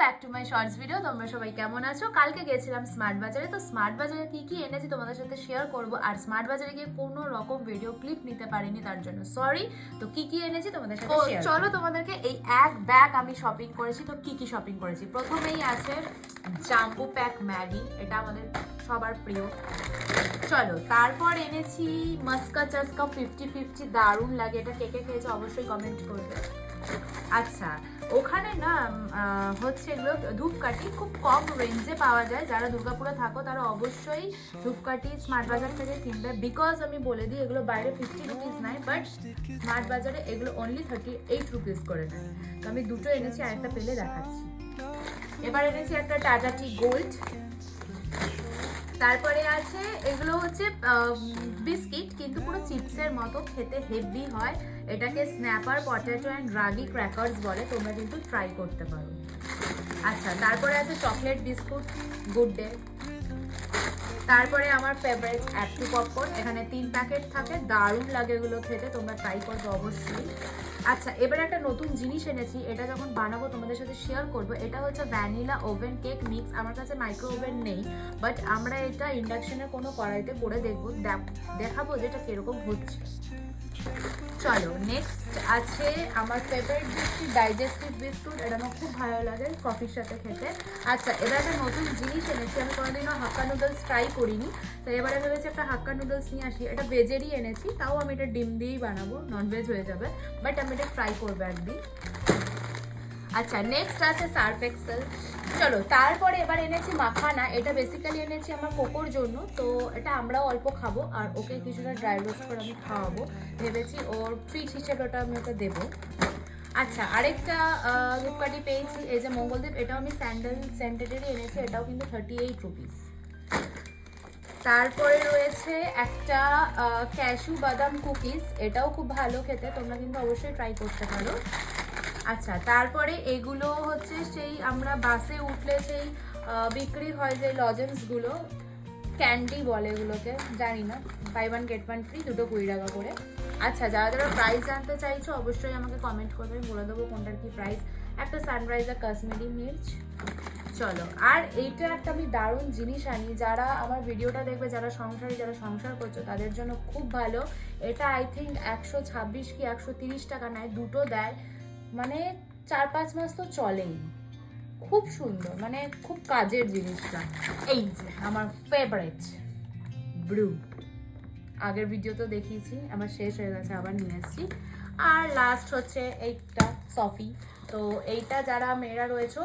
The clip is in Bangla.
Back to my shorts video. তোমরা সবাই কেমন আছো? কালকে গেছিলাম স্মার্ট বাজারে, তো স্মার্ট বাজারে কি কি এনেছি তোমাদের সাথে শেয়ার করব। আর স্মার্ট বাজারে গিয়ে কোনো রকম ভিডিও ক্লিপ নিতে পারিনি, তার জন্য সরি। তো কি কি এনেছি তোমাদের সাথে শেয়ার চলো তোমাদেরকে এই এক ব্যাগ আমি শপিং করেছি। তো কি কি শপিং করেছি, প্রথমেই আছে জাম্বো প্যাক ম্যাগি, এটা আমাদের সবার প্রিয়। চলো, তারপর এনেছি মাস্কা চাস্কা 50-50, দারুণ লাগে এটা। কে কে খেয়েছে অবশ্যই কমেন্ট করবে। আচ্ছা, ওখানে না হচ্ছে এগুলো ধূপকাঠি খুব কম রেঞ্জে পাওয়া যায়। যারা দুর্গাপুরে থাকো তারা অবশ্যই ধূপকাঠি স্মার্ট বাজার থেকে কিনবে, বিকজ আমি বলে দিই এগুলো বাইরে 50 রুপিস নেয়, বাট স্মার্ট বাজারে এগুলো অনলি 38 রুপিস করে নেয়। তো আমি দুটো এনেছি, আরেকটা পেলে দেখাচ্ছি। এবার এনেছি একটা টাটা টি গোল্ড। তারপরে আছে এগুলো হচ্ছে বিস্কিট, কিন্তু পুরো চিপসের মতো, খেতে হেভি হয়। এটাকে snapper potato and ragi crackers বলে, তোমরা কিন্তু ট্রাই করতে পারো। আচ্ছা, তারপরে আছে চকলেট বিস্কুট গুড ডে। তারপরে আমার ফেভারিট অ্যাপটু পপকর্ন, এখানে 3 প্যাকেট থাকে, দারুণ লাগে এগুলো খেতে, তোমরা ট্রাই করবে অবশ্যই। আচ্ছা, এবার একটা নতুন জিনিস এনেছি, এটা যখন বানাবো তোমাদের সাথে শেয়ার করবো। এটা হচ্ছে ভ্যানিলা ওভেন কেক মিক্স। আমার কাছে মাইক্রো ওভেন নেই, বাট আমরা এটা ইন্ডাকশনের কোনো কড়াইতে করে দেখবো, দেখাবো যেটা কিরকম হচ্ছে। চলো, নেক্সট আছে আমার ফেভারিট বিস্কুট ডাইজেস্টিভ বিস্কুট, এটা আমার খুব ভালো লাগে কফির সাথে খেতে। আচ্ছা, এবার একটা নতুন জিনিস এনেছি, আমি কোনোদিনও হাক্কা নুডলস ট্রাই করিনি, তো এবারে ভেবেছি একটা হাক্কা নুডলস নিয়ে আসি। এটা ভেজেরই এনেছি, তাও আমি এটা ডিম দিয়েই বানাবো, ননভেজ হয়ে যাবে, বাট আমি এটা ট্রাই করবো একদিন। আচ্ছা, নেক্সট আছে সার্ফ এক্সেল। চলো, তারপরে এবার এনেছি মাখানা। এটা বেসিক্যালি এনেছি আমার কোকোর জন্য, তো এটা আমরাও অল্প খাবো আর ওকে কিছুটা ড্রাই রোস্ট করে আমি খাওয়াবো ভেবেছি, ওর ট্রিট হিসেবে ওটা আমি ওকে দেবো। আচ্ছা, আরেকটা ধূপকাঠি পেয়েছি, এই যে মঙ্গলদীপ, এটাও আমি সেন্টেডেরই এনেছি, এটাও কিন্তু 38 রুপিস। তারপরে রয়েছে একটা ক্যাশু বাদাম কুকিজ, এটাও খুব ভালো খেতে, তোমরা কিন্তু অবশ্যই ট্রাই করতে পারো। আচ্ছা, তারপরে এগুলো হচ্ছে সেই আমরা বাসে উঠলে সেই বিক্রি হয় যে লজেন্সগুলো, ক্যান্ডি বলে এগুলোকে, জানি না, বাই 1 get 1 ফ্রি, দুটো 20 টাকা করে। আচ্ছা, যারা যারা প্রাইস জানতে চাইছো অবশ্যই আমাকে কমেন্ট করবে, বলে দেবো কোনটার কি প্রাইস। একটা সানরাইজার কাশ্মীরি মির্চ। চলো, আর এইটা একটা আমি দারুণ জিনিস আনি, যারা আমার ভিডিওটা দেখবে, যারা সংসার করছো তাদের জন্য খুব ভালো। এটা আই থিঙ্ক 126 কি 130 টাকা নেয়, দুটো দেয়, মানে 4-5 মাস তো চলেই। খুব সুন্দর, মানে খুব কাজের জিনিসটা। এই যে আমার ফেভারিট ব্রু, আগের ভিডিও তো দেখিয়েছি, আমার শেষ হয়ে গেছে, আবার নিয়ে এসেছি। আর লাস্ট হচ্ছে এইটা সফি। তো এইটা যারা মেয়েরা রয়েছো